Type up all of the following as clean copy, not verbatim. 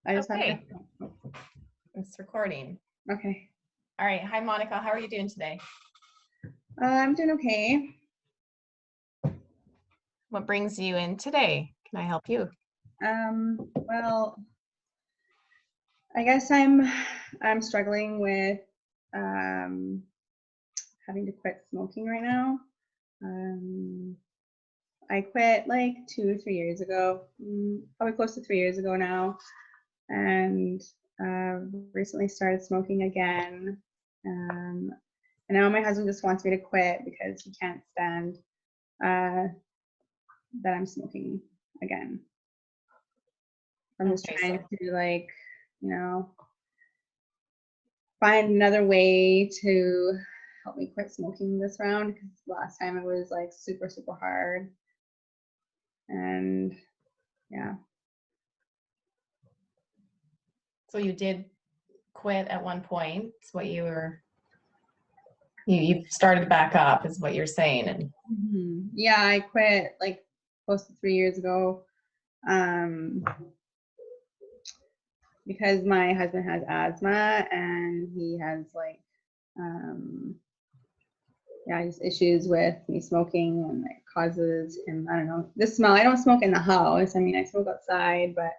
I just have Okay. It's recording. Okay. All right. Hi, Monica. How are you doing today? I'm doing okay. What brings you in today? Can I help you? Well, I guess I'm struggling with having to quit smoking right now. I quit like 2 or 3 years ago, probably close to 3 years ago now, and recently started smoking again. And now my husband just wants me to quit because he can't stand that I'm smoking again. I'm just Okay, trying to find another way to help me quit smoking this round, because last time it was like super, super hard. And yeah. So you did quit at one point. It's what you started back up is what you're saying. And Yeah, I quit like close to 3 years ago. Because my husband has asthma and he has like just issues with me smoking, and it causes him, I don't know, the smell. I don't smoke in the house. I mean, I smoke outside, but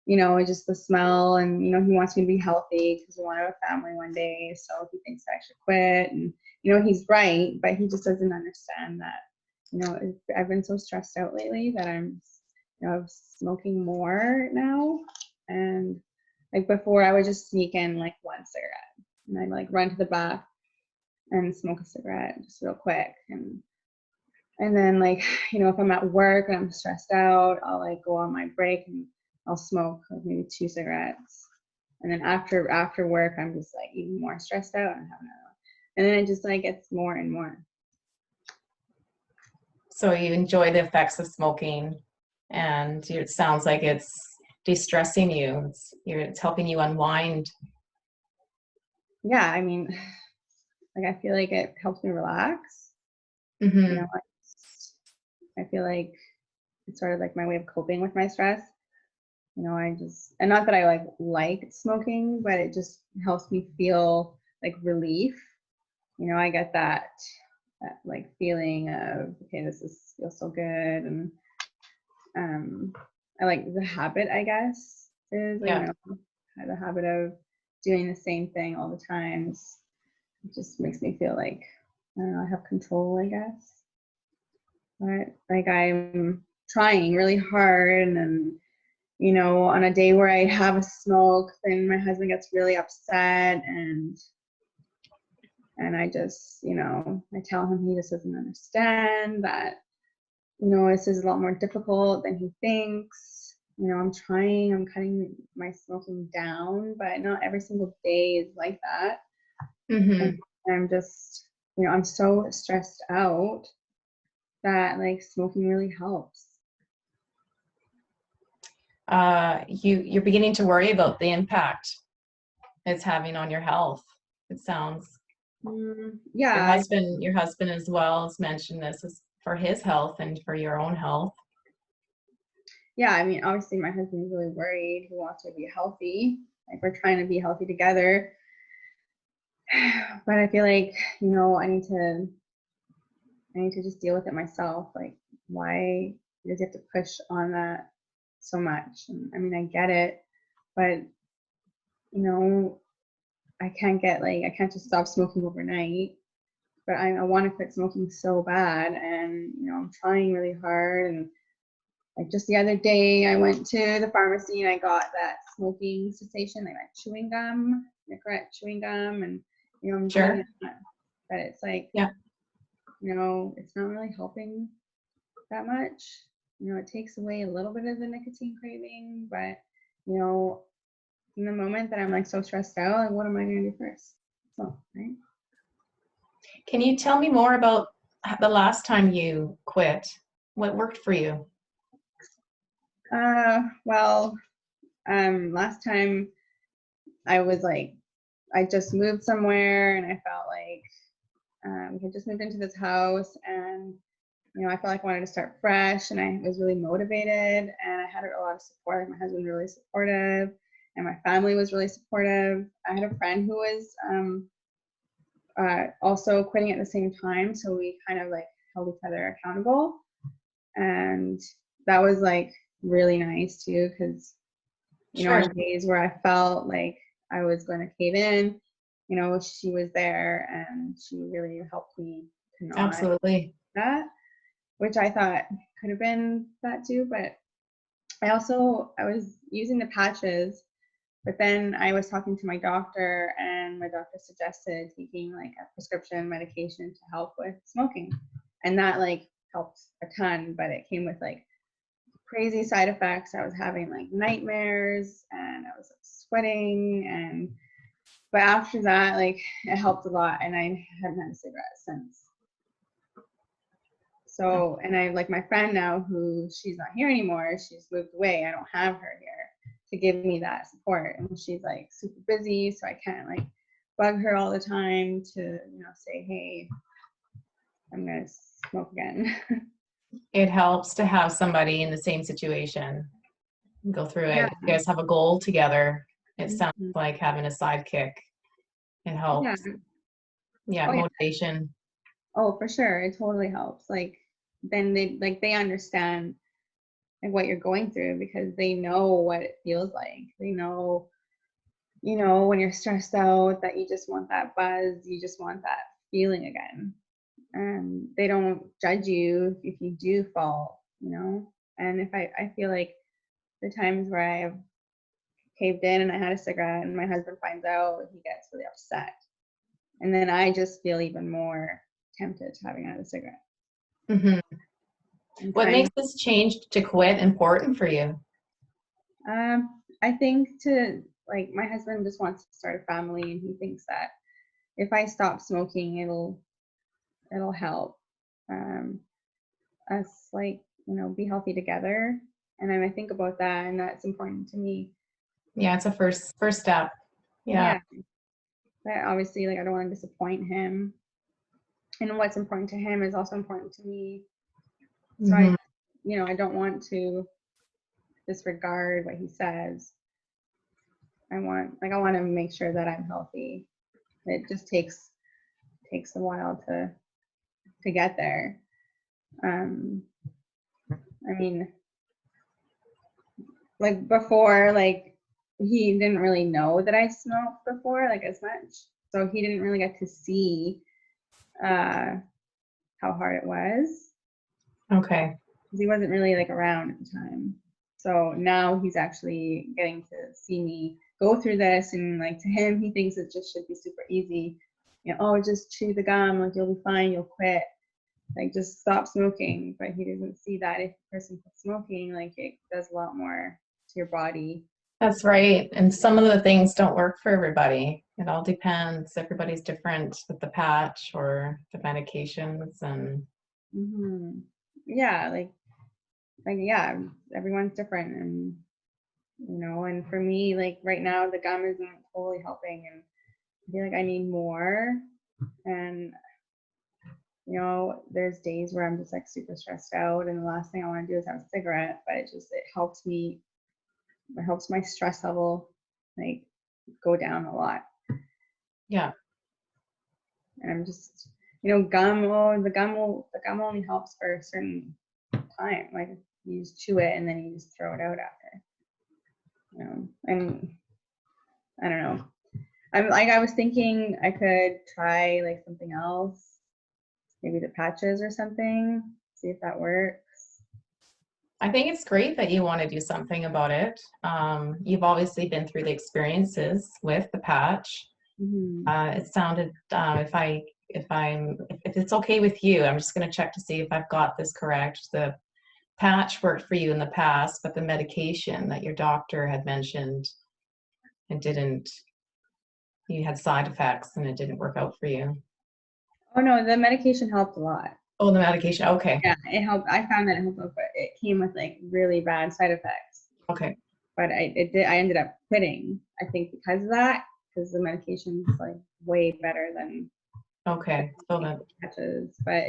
it's just the smell, and he wants me to be healthy because we want to have a family one day. So he thinks I should quit, and he's right, but he just doesn't understand that I've been so stressed out lately that I'm smoking more now. And like before, I would just sneak in like one cigarette, and I'd like run to the back and smoke a cigarette just real quick. And then like, if I'm at work and I'm stressed out, I'll like go on my break and I'll smoke like maybe 2 cigarettes. And then after work, I'm just like even more stressed out and have another one. And then it just like gets more and more. so you enjoy the effects of smoking, and it sounds like it's de-stressing you. It's helping you unwind. Yeah, I mean, like I feel like it helps me relax. Mm-hmm. I feel like it's sort of like my way of coping with my stress. I just, and not that I like smoking, but it just helps me feel like relief. I get that like feeling of, okay, feels so good. And I like the habit, I guess, is Yeah. the habit of doing the same thing all the time. It just makes me feel like, I don't know, I have control, I guess. But like I'm trying really hard, and on a day where I have a smoke, then my husband gets really upset, and I just, I tell him he just doesn't understand that, this is a lot more difficult than he thinks. I'm cutting my smoking down, but not every single day is like that. Mm-hmm. And I'm just, I'm so stressed out that like smoking really helps. You're beginning to worry about the impact it's having on your health. It sounds. Yeah. Your husband as well has mentioned this is for his health and for your own health. Yeah, I mean, obviously my husband's really worried. He wants me to be healthy. Like we're trying to be healthy together. But I feel like, I need to just deal with it myself. Like, why does he have to push on that so much? And I mean, I get it, but I can't just stop smoking overnight. But I want to quit smoking so bad, and I'm trying really hard. And like just the other day, I went to the pharmacy and I got that smoking cessation, like that chewing gum, Nicorette chewing gum, and I'm doing that, but it's like, yeah, it's not really helping that much. It takes away a little bit of the nicotine craving, but in the moment that I'm like so stressed out, like what am I gonna do first? So, right? Can you tell me more about the last time you quit? What worked for you? Well, last time I was like, I just moved somewhere, and I felt like we had just moved into this house, and I felt like I wanted to start fresh, and I was really motivated, and I had a lot of support. Like my husband was really supportive, and my family was really supportive. I had a friend who was also quitting at the same time, so we kind of like held each other accountable, and that was like really nice too, because you know, Sure. on days where I felt like I was going to cave in, you know, she was there and she really helped me to not Absolutely. do that, which I thought could have been that too. But I was using the patches, but then I was talking to my doctor, and my doctor suggested taking like a prescription medication to help with smoking. And that like helped a ton, but it came with like crazy side effects. I was having like nightmares, and I was like sweating, and but after that, like it helped a lot, and I haven't had a cigarette since. So, and I like my friend now, who she's not here anymore. She's moved away. I don't have her here to give me that support, and she's like super busy, so I can't like bug her all the time to, you know, say, hey, I'm gonna smoke again. It helps to have somebody in the same situation go through Yeah. it. You guys have a goal together. It sounds Mhm. like having a sidekick. It Yeah. helps. Yeah, Oh, yeah. motivation. Oh, for sure. It totally helps. Like then they understand like what you're going through, because they know what it feels like. They know, you know, when you're stressed out, that you just want that buzz, you just want that feeling again. And they don't judge you if you do fall, you know. And if I feel like the times where I have caved in and I had a cigarette and my husband finds out, he gets really upset. And then I just feel even more tempted to having another cigarette. Hmm. And What trying, makes this change to quit important for you? I think to like my husband just wants to start a family, and he thinks that if I stop smoking, it'll help us like, you know, be healthy together. And I think about that, and that's important to me. Yeah, it's a first step. Yeah. Yeah, but obviously, like I don't want to disappoint him, and what's important to him is also important to me. So Hmm. you know, I don't want to disregard what he says. I want to make sure that I'm healthy. It just takes a while to get there. Um, I mean, like before, like he didn't really know that I smoked before, like as much, so he didn't really get to see uh, how hard it was, Okay. because he wasn't really like around at the time. So now he's actually getting to see me go through this, and like to him, he thinks it just should be super easy. You know, oh, just chew the gum, like you'll be fine, you'll quit, like just stop smoking. But he doesn't see that if a person quits smoking, like it does a lot more to your body. That's right. And some of the things don't work for everybody. It all depends. Everybody's different with the patch or the medications and Hmm. Yeah, like yeah, everyone's different, and you know, and for me, like right now, the gum isn't totally helping, and I feel like I need more. And you know, there's days where I'm just like super stressed out, and the last thing I want to do is have a cigarette. But it helps me. It helps my stress level like go down a lot. yeah. And I'm just, you know, gum. Oh, the gum only helps for a certain time. Like you just chew it and then you just throw it out after. You know, and I don't know. I was thinking I could try like something else, maybe the patches or something. See if that works. I think it's great that you want to do something about it. You've obviously been through the experiences with the patch. Hmm. It sounded, if it's okay with you, I'm just going to check to see if I've got this correct. The patch worked for you in the past, but the medication that your doctor had mentioned, it didn't, you had side effects and it didn't work out for you. Oh no, the medication helped a lot. Oh, the medication. Okay. Yeah, it helped. I found that it helped, but it came with like really bad side effects. Okay. But I ended up quitting. I think because of that, because the medication's like way better than Okay. So then, patches. But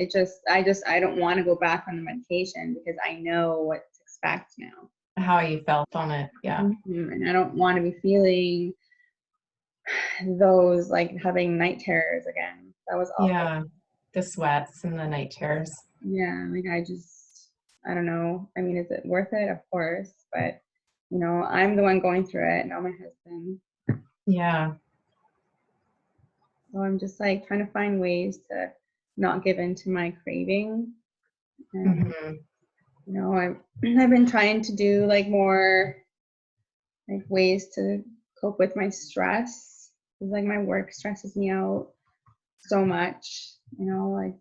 I don't want to go back on the medication because I know what to expect now. how you felt on it. Yeah. And I don't want to be feeling those, like having night terrors again. That was awful. Yeah. The sweats and the night terrors. Yeah, like I don't know. I mean, is it worth it? Of course, but you know, I'm the one going through it, not my husband. Yeah. So I'm just like trying to find ways to not give in to my craving. And Mm-hmm. you know, I've been trying to do like more like ways to cope with my stress. 'Cause, like my work stresses me out so much. You know, like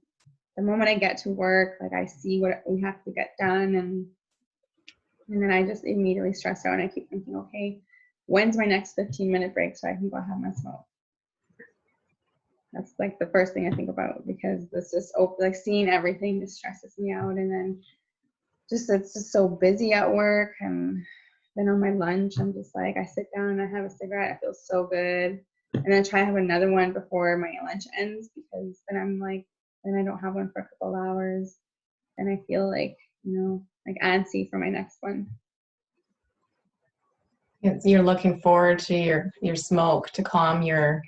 the moment I get to work, like I see what we have to get done, and then I just immediately stress out, and I keep thinking, okay, when's my next 15-minute break so I can go have my smoke? That's like the first thing I think about, because this just like seeing everything just stresses me out. And then just it's just so busy at work, and then on my lunch I'm just like, I sit down and I have a cigarette, I feel so good, and then try to have another one before my lunch ends, because then I'm like, then I don't have one for a couple hours, and I feel like, you know, like antsy for my next one. You're looking forward to your smoke to calm your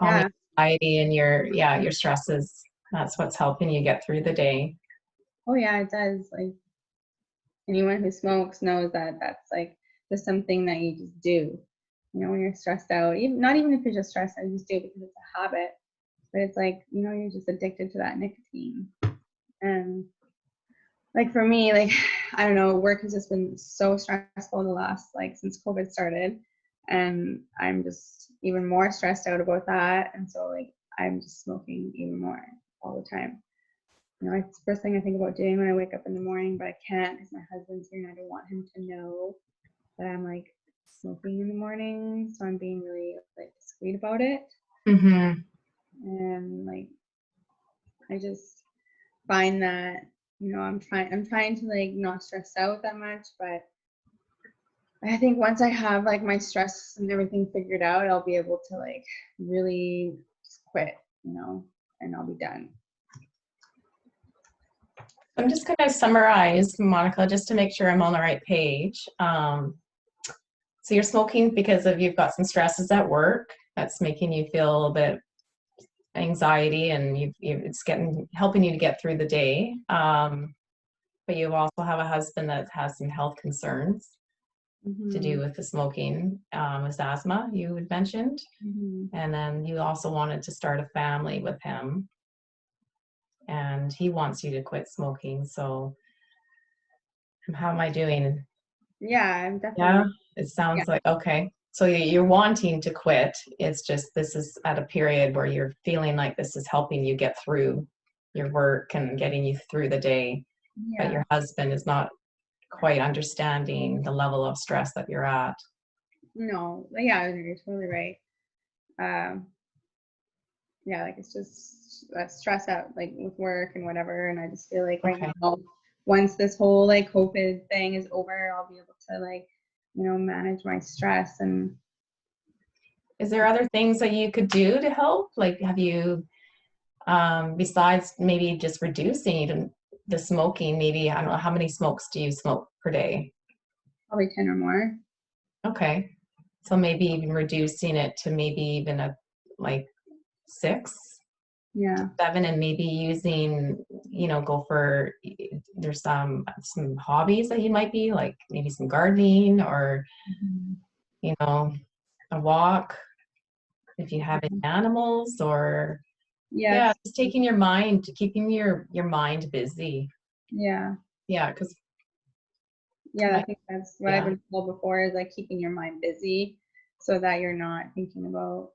Yeah. anxiety and your stresses. That's what's helping you get through the day. Oh yeah, it does. Like anyone who smokes knows that that's like just something that you just do. You know, when you're stressed out, even not even if you're just stressed out, you just do it because it's a habit. But it's like, you know, you're just addicted to that nicotine. And like for me, like I don't know, work has just been so stressful the last, like, since COVID started, and I'm just even more stressed out about that. And so like I'm just smoking even more all the time. You know, it's the first thing I think about doing when I wake up in the morning, but I can't because my husband's here and I don't want him to know that I'm like smoking in the morning. So I'm being really like discreet about it. Mm-hmm. And like I just find that, you know, I'm trying to like not stress out that much, but I think once I have like my stress and everything figured out, I'll be able to like really just quit, you know, and I'll be done. I'm just going to summarize, Monica, just to make sure I'm on the right page. So you're smoking because you've got some stresses at work that's making you feel a little bit anxiety, and it's helping you to get through the day. But you also have a husband that has some health concerns to do with the smoking, his asthma you had mentioned, and then you also wanted to start a family with him, and he wants you to quit smoking. So how am I doing? Yeah, I'm definitely. Yeah, it sounds like okay. So you're wanting to quit. It's just this is at a period where you're feeling like this is helping you get through your work and getting you through the day. Yeah. But your husband is not quite understanding the level of stress that you're at. No, yeah, you're totally right. Um, yeah, like it's just stress out like with work and whatever, and I just feel like right Okay. now, once this whole like COVID thing is over, I'll be able to like, you know, manage my stress. And Is there other things that you could do to help? Like, have you, besides maybe just reducing the smoking, maybe, I don't know, how many smokes do you smoke per day? probably 10 or more. Okay. So maybe even reducing it to maybe even like 6 Yeah. 7, and maybe using, go for, there's some hobbies that you might be like, maybe some gardening or, a walk if you have any animals, or Yes. just keeping your mind busy. Yeah. Yeah, because Yeah, I think that's what I've yeah. been told before, is like keeping your mind busy so that you're not thinking about,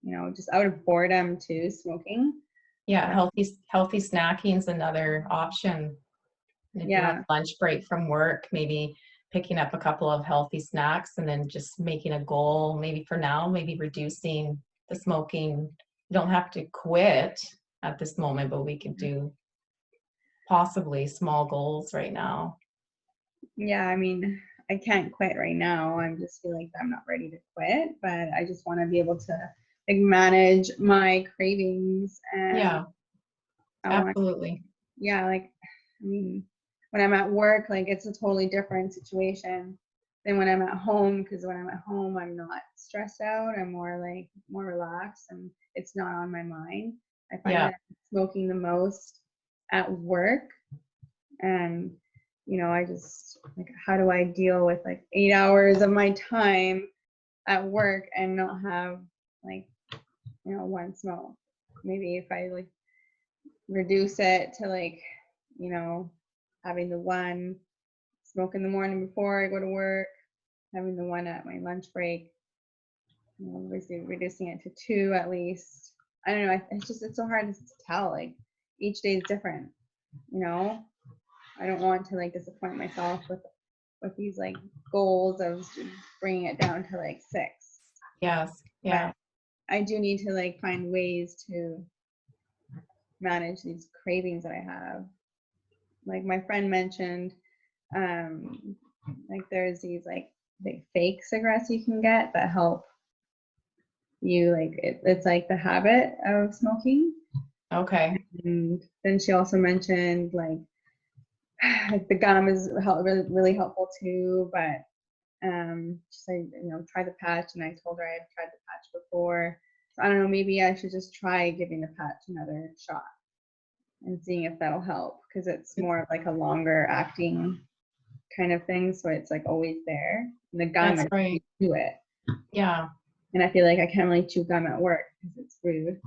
you know, just out of boredom too, smoking. Yeah, healthy snacking is another option. If you have Yeah. lunch break from work, maybe picking up a couple of healthy snacks and then just making a goal, maybe for now, maybe reducing the smoking. You don't have to quit at this moment, but we could do possibly small goals right now. Yeah, I mean, I can't quit right now. I just feel like I'm not ready to quit, but I just want to be able to like manage my cravings. And Yeah, I want, absolutely. yeah, like, I mean, when I'm at work, like it's a totally different situation than when I'm at home, because when I'm at home, I'm not stressed out. I'm more relaxed, and it's not on my mind. I find Yeah. that I'm smoking the most at work, and I just like, how do I deal with like 8 hours of my time at work and not have like one smoke? Maybe if I like reduce it to like having the one smoke in the morning before I go to work, having the one at my lunch break, obviously reducing it to two at least. I don't know. It's so hard to tell. Like each day is different. I don't want to like disappoint myself with these like goals of bringing it down to like 6. Yes. Yeah. But I do need to like find ways to manage these cravings that I have. Like my friend mentioned, like there's these like fake cigarettes you can get that help you, like it's like the habit of smoking. Okay. And then she also mentioned like the gum is really, really helpful too, but she said, try the patch, and I told her I had tried the patch before. So I don't know, maybe I should just try giving the patch another shot and seeing if that'll help, because it's more of like a longer acting kind of thing, so it's like always there. And the gum That's is right. to it. Yeah, And I feel like I can't really chew gum at work because it's rude.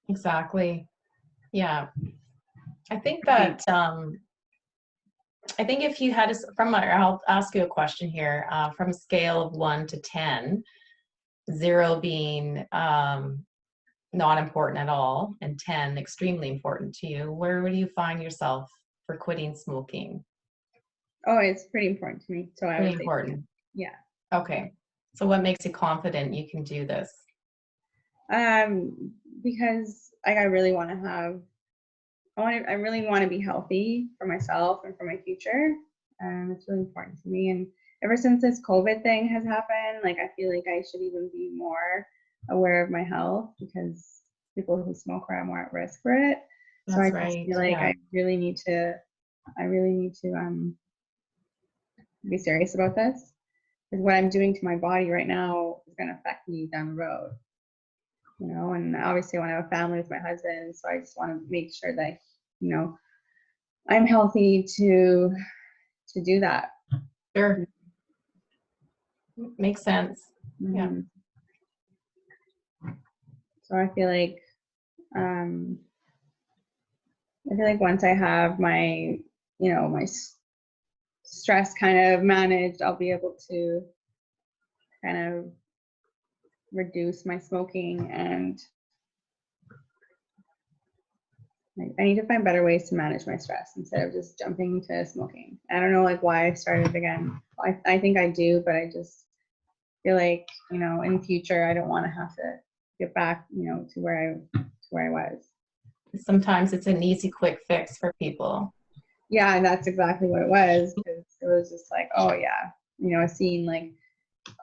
exactly. Yeah. I think that I think if you had I'll ask you a question here, from a scale of 1 to 10, 0 being not important at all, and 10 extremely important to you, where would you find yourself for quitting smoking? Oh, it's pretty important to me. So I Pretty would say, important. yeah. Okay. So what makes you confident you can do this? Because like I really want to have, I really want to be healthy for myself and for my future. It's really important to me. And ever since this COVID thing has happened, like I feel like I should even be more aware of my health, because people who smoke are more at risk for it. So I That's just right. feel like Yeah. I really need to be serious about this, because what I'm doing to my body right now is going to affect me down the road. And obviously I want to have a family with my husband, so I just want to make sure that I'm healthy to do that. Sure. Makes sense. Yeah. Mhm. So um I feel like once I have my my stress kind of managed, I'll be able to kind of reduce my smoking, and I need to find better ways to manage my stress instead of just jumping to smoking. I don't know like why I started again. I think I do, but I just feel like, in future I don't want to have to get back, to where I was. Sometimes it's an easy, quick fix for people. Yeah, and that's exactly what it was, because it was just like, oh yeah, seeing like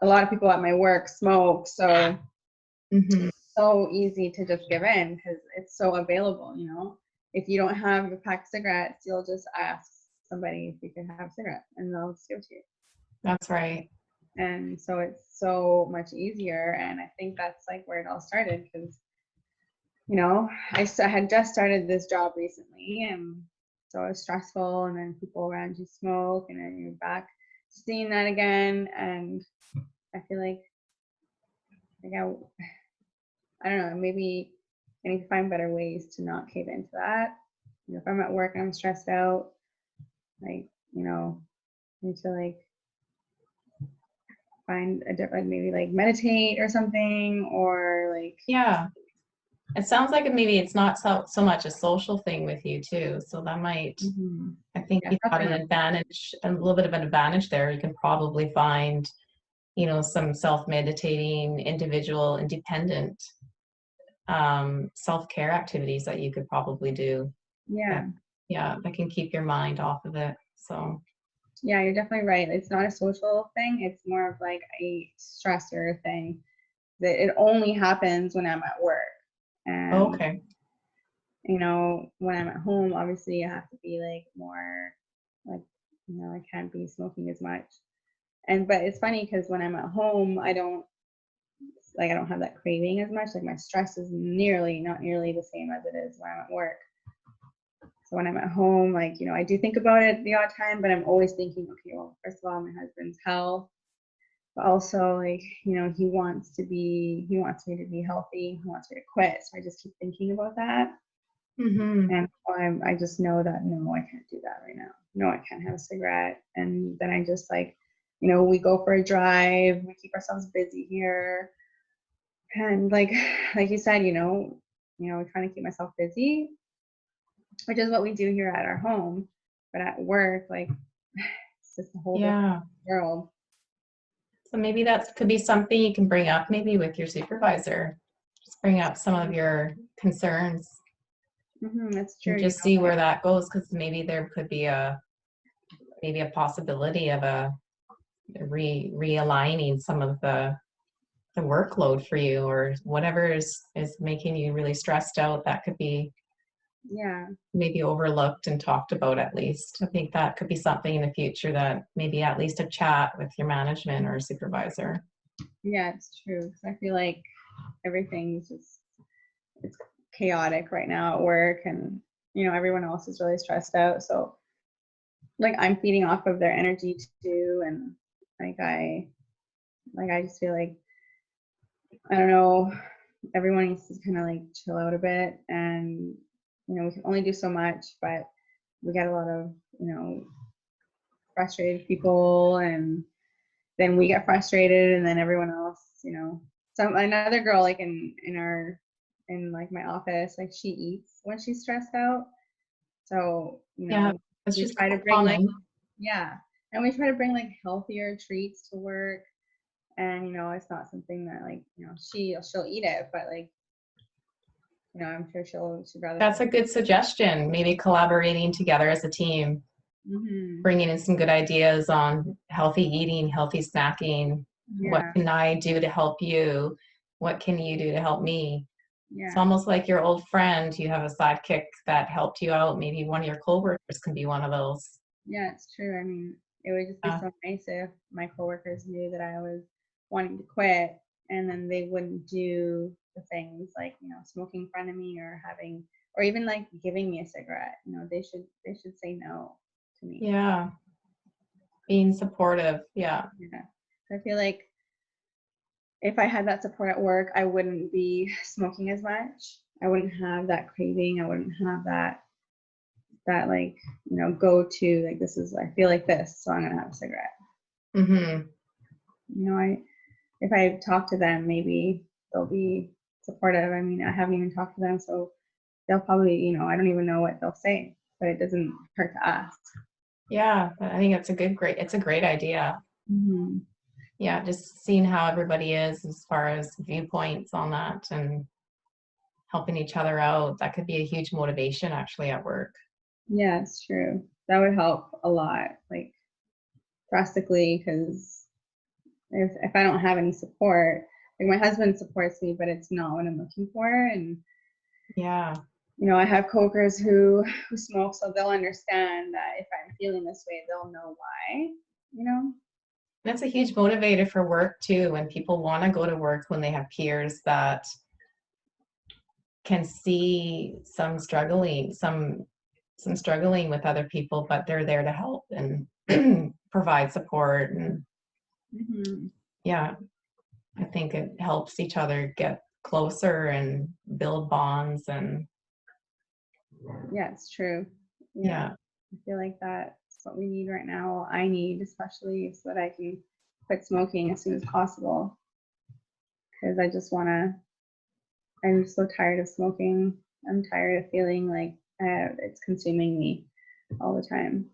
a lot of people at my work smoke, so Mm-hmm. so easy to just give in because it's so available. If you don't have your pack of cigarettes, you'll just ask somebody if you can have cigarettes, and they'll just give it to you. That's right. And so it's so much easier, and I think that's like where it all started, because I had just started this job recently, and so it was stressful, and then people around you smoke, and then you're back seeing that again, and I feel like I don't know, maybe I need to find better ways to not cave into that. If I'm at work and I'm stressed out, like, I need to like find a different, maybe like meditate or something, or like, Yeah. It sounds like maybe it's not so much a social thing with you too. So that might, I think yeah, you've got an something. advantage, a little bit of an advantage there. You can probably find, some self-meditating, individual, independent self-care activities that you could probably do. Yeah. That can keep your mind off of it. So Yeah, you're definitely right. It's not a social thing. It's more of like a stressor thing that it only happens when I'm at work. And, okay. when I'm at home, obviously I have to be like more like, I can't be smoking as much. But it's funny because when I'm at home, I don't have that craving as much. Like my stress is not nearly the same as it is when I'm at work. So when I'm at home, like, I do think about it the odd time, but I'm always thinking, okay, well, first of all, my husband's health, but also like, he wants me to be healthy. He wants me to quit. So I just keep thinking about that. Mm-hmm. And I just know that, no, I can't do that right now. No, I can't have a cigarette. And then I just like, we go for a drive, we keep ourselves busy here. And like you said, we trying to keep myself busy, which is what we do here at our home. But at work, like, it's just a whole different world. So maybe that could be something you can bring up maybe with your supervisor. Just bring up some of your concerns That's true. and just see where that goes, because maybe there could be a possibility of a realigning some of the workload for you, or whatever is making you really stressed out. That could be maybe overlooked and talked about. At least I think that could be something in the future, that maybe at least a chat with your management or supervisor. Yeah, it's true, because I feel like everything's just, it's chaotic right now at work, and everyone else is really stressed out, so like I'm feeding off of their energy too. And I just feel like, I don't know, everyone needs to kind of like chill out a bit. And we can only do so much, but we get a lot of frustrated people, and then we get frustrated, and then everyone else, another girl, like in like my office, like she eats when she's stressed out. So it's we just try to bring like, and we try to bring like healthier treats to work. And it's not something that like she'll eat it, but like I'm sure she'd rather. That's a good suggestion. Maybe collaborating together as a team, bringing in some good ideas on healthy eating, healthy snacking. What can I do to help you? What can you do to help me? It's almost like your old friend. You have a sidekick that helped you out. Maybe one of your coworkers can be one of those. Yeah, it's true. I mean, it would just be so nice if my coworkers knew that I was wanting to quit, and then they wouldn't do the things like smoking in front of me, or even like giving me a cigarette. They should say no to me. Yeah, being supportive. Yeah. I feel like if I had that support at work, I wouldn't be smoking as much. I wouldn't have that craving. I wouldn't have that like go to, like, this is, I feel like this, so I'm gonna have a cigarette. If I talk to them, maybe they'll be supportive. I mean, I haven't even talked to them, so they'll probably, I don't even know what they'll say, but it doesn't hurt to ask. Yeah, I think it's a great idea. Yeah, just seeing how everybody is as far as viewpoints on that, and helping each other out. That could be a huge motivation actually at work. Yeah, it's true. That would help a lot, like drastically, because if I don't have any support, like my husband supports me, but it's not what I'm looking for. And I have coworkers who smoke, so they'll understand that if I'm feeling this way, they'll know why. That's a huge motivator for work too, when people want to go to work, when they have peers that can see some struggling with other people, but they're there to help and provide support. And I think it helps each other get closer and build bonds. And it's true. I feel like that's what we need right now. I need, especially, so that I can quit smoking as soon as possible, because I'm so tired of smoking. I'm tired of feeling like it's consuming me all the time.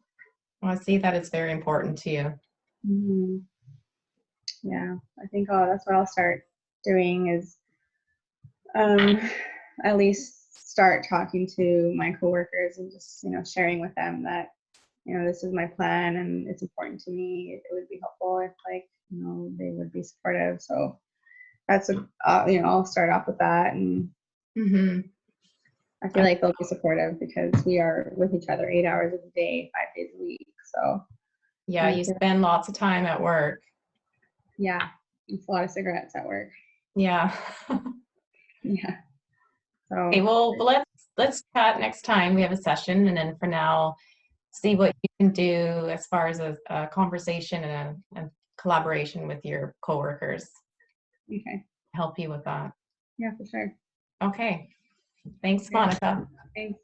I see that it's very important to you. Yeah, I think that's what I'll start doing, is at least start talking to my coworkers and just sharing with them that this is my plan and it's important to me. It would be helpful if they would be supportive. So that's I'll start off with that. And I feel like they'll be supportive because we are with each other 8 hours a day, 5 days a week. So Yeah, you spend lots of time at work. yeah, it's a lot of cigarettes at work. Yeah. Yeah. So Okay, well, let's chat next time we have a session, and then for now, see what you can do as far as a conversation and a collaboration with your coworkers. okay. Help you with that. Yeah, for sure. Okay. Thanks, Yeah. Monica. Thanks.